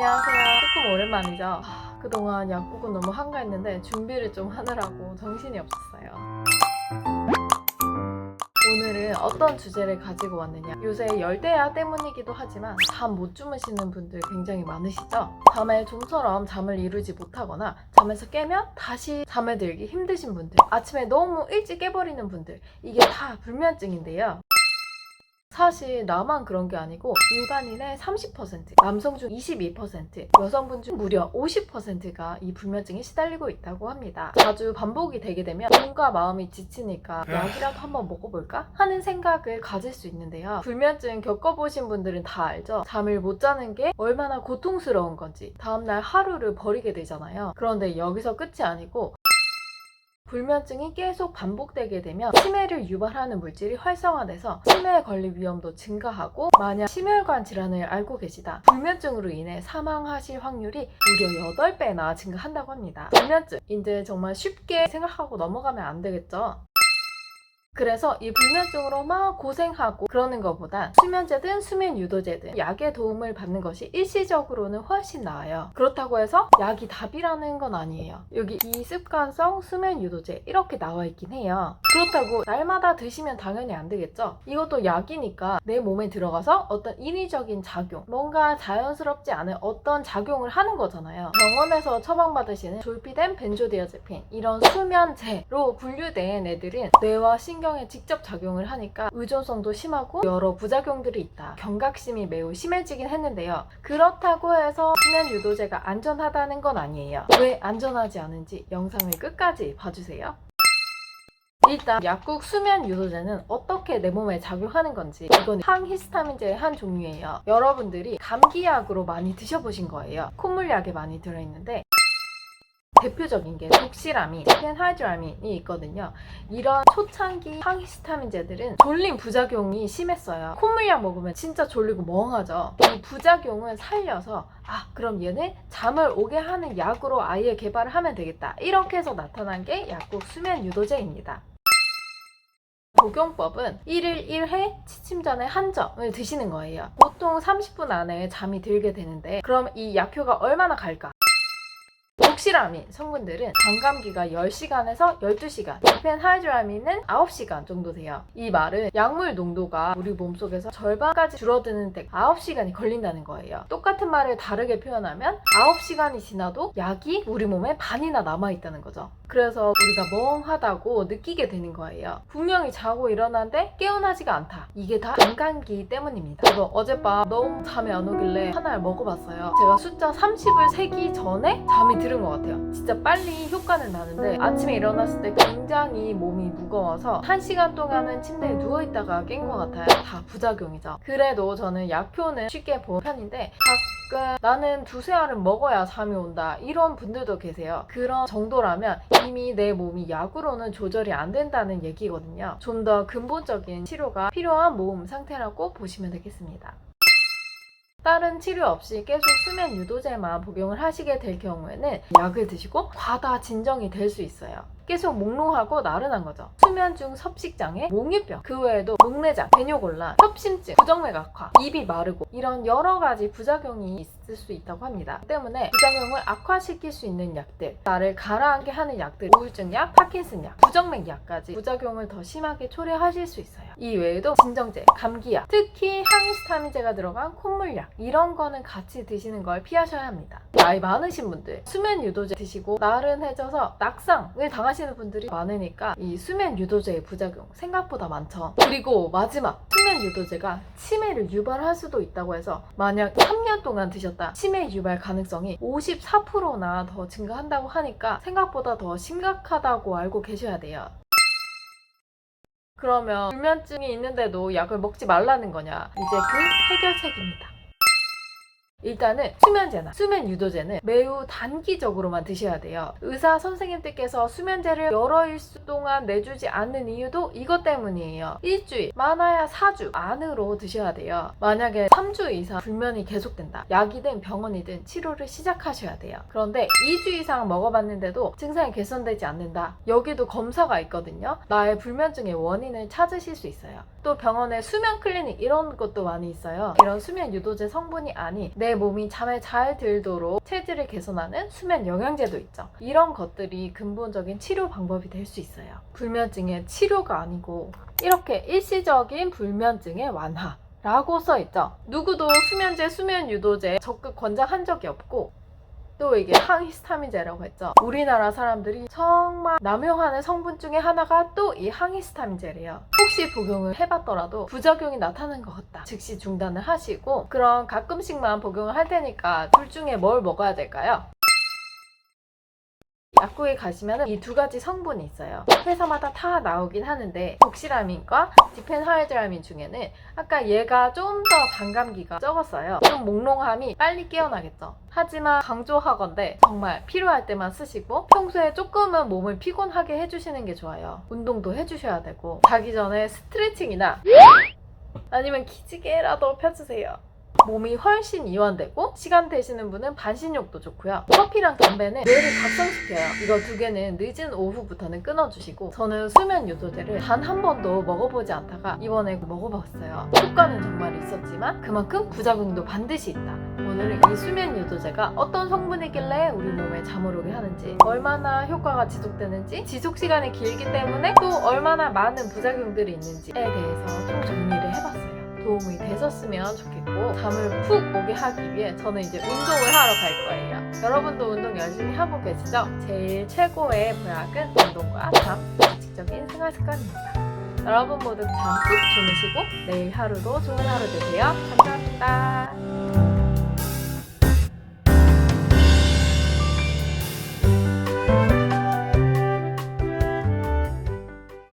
안녕하세요. 조금 오랜만이죠. 그동안 약국은 너무 한가했는데 준비를 좀 하느라고 정신이 없었어요. 오늘은 어떤 주제를 가지고 왔느냐, 요새 열대야 때문이기도 하지만 잠 못 주무시는 분들 굉장히 많으시죠? 밤에 좀처럼 잠을 이루지 못하거나 잠에서 깨면 다시 잠에 들기 힘드신 분들, 아침에 너무 일찍 깨버리는 분들, 이게 다 불면증인데요. 사실 나만 그런 게 아니고 일반인의 30%, 남성 중 22%, 여성분 중 무려 50%가 이 불면증에 시달리고 있다고 합니다. 자주 반복이 되게 되면 몸과 마음이 지치니까 약이라도 한번 먹어볼까? 하는 생각을 가질 수 있는데요. 불면증 겪어보신 분들은 다 알죠? 잠을 못 자는 게 얼마나 고통스러운 건지, 다음날 하루를 버리게 되잖아요. 그런데 여기서 끝이 아니고 불면증이 계속 반복되게 되면 치매를 유발하는 물질이 활성화돼서 치매에 걸릴 위험도 증가하고, 만약 심혈관 질환을 앓고 계시다, 불면증으로 인해 사망하실 확률이 무려 8배나 증가한다고 합니다. 불면증, 이제 정말 쉽게 생각하고 넘어가면 안 되겠죠? 그래서 이 불면증으로 막 고생하고 그러는 것보다 수면제든 수면 유도제든 약의 도움을 받는 것이 일시적으로는 훨씬 나아요. 그렇다고 해서 약이 답이라는 건 아니에요. 여기 비습관성 수면 유도제 이렇게 나와 있긴 해요. 그렇다고 날마다 드시면 당연히 안 되겠죠? 이것도 약이니까 내 몸에 들어가서 어떤 인위적인 작용, 뭔가 자연스럽지 않은 어떤 작용을 하는 거잖아요. 병원에서 처방받으시는 졸피뎀, 벤조디아제핀 이런 수면제로 분류된 애들은 뇌와 신경에 직접 작용을 하니까 의존성도 심하고 여러 부작용들이 있다. 경각심이 매우 심해지긴 했는데요. 그렇다고 해서 수면 유도제가 안전하다는 건 아니에요. 왜 안전하지 않은지 영상을 끝까지 봐주세요. 일단 약국 수면 유도제는 어떻게 내 몸에 작용하는 건지, 이건 항히스타민제의 한 종류예요. 여러분들이 감기약으로 많이 드셔보신 거예요. 콧물약에 많이 들어있는데 대표적인 게 독시라민, 펜하이드라민이 있거든요. 이런 초창기 항히스타민제들은 졸림 부작용이 심했어요. 콧물약 먹으면 진짜 졸리고 멍하죠. 이 부작용을 살려서 그럼 얘는 잠을 오게 하는 약으로 아예 개발을 하면 되겠다, 이렇게 해서 나타난 게 약국 수면 유도제입니다. 복용법은 1일 1회 취침 전에 한 점을 드시는 거예요. 보통 30분 안에 잠이 들게 되는데, 그럼 이 약효가 얼마나 갈까? 독시라민 성분들은 반감기가 10시간에서 12시간, 디펜하이드라민은 9시간 정도 돼요. 이 말은 약물 농도가 우리 몸속에서 절반까지 줄어드는 데 9시간이 걸린다는 거예요. 똑같은 말을 다르게 표현하면 9시간이 지나도 약이 우리 몸에 반이나 남아있다는 거죠. 그래서 우리가 멍하다고 느끼게 되는 거예요. 분명히 자고 일어났는데 깨어나지가 않다. 이게 다 반감기 때문입니다. 그래서 어젯밤 너무 잠이 안 오길래 하나를 먹어봤어요. 제가 숫자 30을 세기 전에 잠이 들은 것 같아요. 진짜 빨리 효과는 나는데 아침에 일어났을 때 굉장히 몸이 무거워서 1시간 동안은 침대에 누워있다가 깬 것 같아요. 다 부작용이죠. 그래도 저는 약효는 쉽게 본 편인데 가끔 나는 두세 알은 먹어야 잠이 온다, 이런 분들도 계세요. 그런 정도라면 이미 내 몸이 약으로는 조절이 안 된다는 얘기거든요. 좀 더 근본적인 치료가 필요한 몸 상태라고 보시면 되겠습니다. 다른 치료 없이 계속 수면 유도제만 복용을 하시게 될 경우에는 약을 드시고 과다 진정이 될 수 있어요. 계속 몽롱하고 나른한 거죠. 수면 중 섭식장애, 몽유병, 그 외에도 목내장, 배뇨곤란, 협심증, 부정맥 악화, 입이 마르고 이런 여러 가지 부작용이 있을 수 있다고 합니다. 때문에 부작용을 악화시킬 수 있는 약들, 나를 가라앉게 하는 약들, 우울증약, 파킨슨약, 부정맥약까지 부작용을 더 심하게 초래하실 수 있어요. 이 외에도 진정제, 감기약, 특히 항히스타민제가 들어간 콧물약, 이런 거는 같이 드시는 걸 피하셔야 합니다. 나이 많으신 분들 수면 유도제 드시고 나른해져서 낙상을 당하시는 분들이 많으니까 이 수면 유도제의 부작용 생각보다 많죠. 그리고 마지막, 수면 유도제가 치매를 유발할 수도 있다고 해서 만약 3년 동안 드셨다, 치매 유발 가능성이 54%나 더 증가한다고 하니까 생각보다 더 심각하다고 알고 계셔야 돼요. 그러면 불면증이 있는데도 약을 먹지 말라는 거냐? 이제 그 해결책입니다. 일단은 수면제나 수면 유도제는 매우 단기적으로만 드셔야 돼요. 의사 선생님들께서 수면제를 여러 일 동안 내주지 않는 이유도 이것 때문이에요. 일주일, 많아야 4주 안으로 드셔야 돼요. 만약에 3주 이상 불면이 계속된다, 약이든 병원이든 치료를 시작하셔야 돼요. 그런데 2주 이상 먹어봤는데도 증상이 개선되지 않는다, 여기도 검사가 있거든요. 나의 불면증의 원인을 찾으실 수 있어요. 또 병원에 수면 클리닉 이런 것도 많이 있어요. 이런 수면 유도제 성분이 아닌 내 내 몸이 잠에 잘 들도록 체질을 개선하는 수면 영양제도 있죠. 이런 것들이 근본적인 치료 방법이 될 수 있어요. 불면증의 치료가 아니고 이렇게 일시적인 불면증의 완화라고 써있죠. 누구도 수면제, 수면 유도제 적극 권장한 적이 없고, 또 이게 항히스타민제라고 했죠. 우리나라 사람들이 정말 남용하는 성분 중에 하나가 또 이 항히스타민제래요. 혹시 복용을 해봤더라도 부작용이 나타나는 것 같다, 즉시 중단을 하시고, 그럼 가끔씩만 복용을 할 테니까 둘 중에 뭘 먹어야 될까요? 약국에 가시면 이 두 가지 성분이 있어요. 회사마다 다 나오긴 하는데 독시라민과 디펜하이드라민 중에는 아까 얘가 좀 더 반감기가 적었어요. 좀 몽롱함이 빨리 깨어나겠죠. 하지만 강조하건대 정말 필요할 때만 쓰시고 평소에 조금은 몸을 피곤하게 해주시는 게 좋아요. 운동도 해주셔야 되고 자기 전에 스트레칭이나 아니면 기지개라도 펴주세요. 몸이 훨씬 이완되고 시간 되시는 분은 반신욕도 좋고요. 커피랑 담배는 뇌를 각성시켜요. 이거 두 개는 늦은 오후부터는 끊어주시고, 저는 수면 유도제를 단 한 번도 먹어보지 않다가 이번에 먹어봤어요. 효과는 정말 있었지만 그만큼 부작용도 반드시 있다. 오늘은 이 수면 유도제가 어떤 성분이길래 우리 몸에 잠을 오게 하는지, 얼마나 효과가 지속되는지, 지속 시간이 길기 때문에 또 얼마나 많은 부작용들이 있는지에 대해서 좀 정리를 해봤어요. 도움이 되셨으면 좋겠고, 잠을 푹 오게 하기 위해 저는 이제 운동을 하러 갈 거예요. 여러분도 운동 열심히 하고 계시죠? 제일 최고의 보약은 운동과 잠, 규칙적인 생활 습관입니다. 여러분 모두 잠 푹 주무시고 내일 하루도 좋은 하루 되세요. 감사합니다.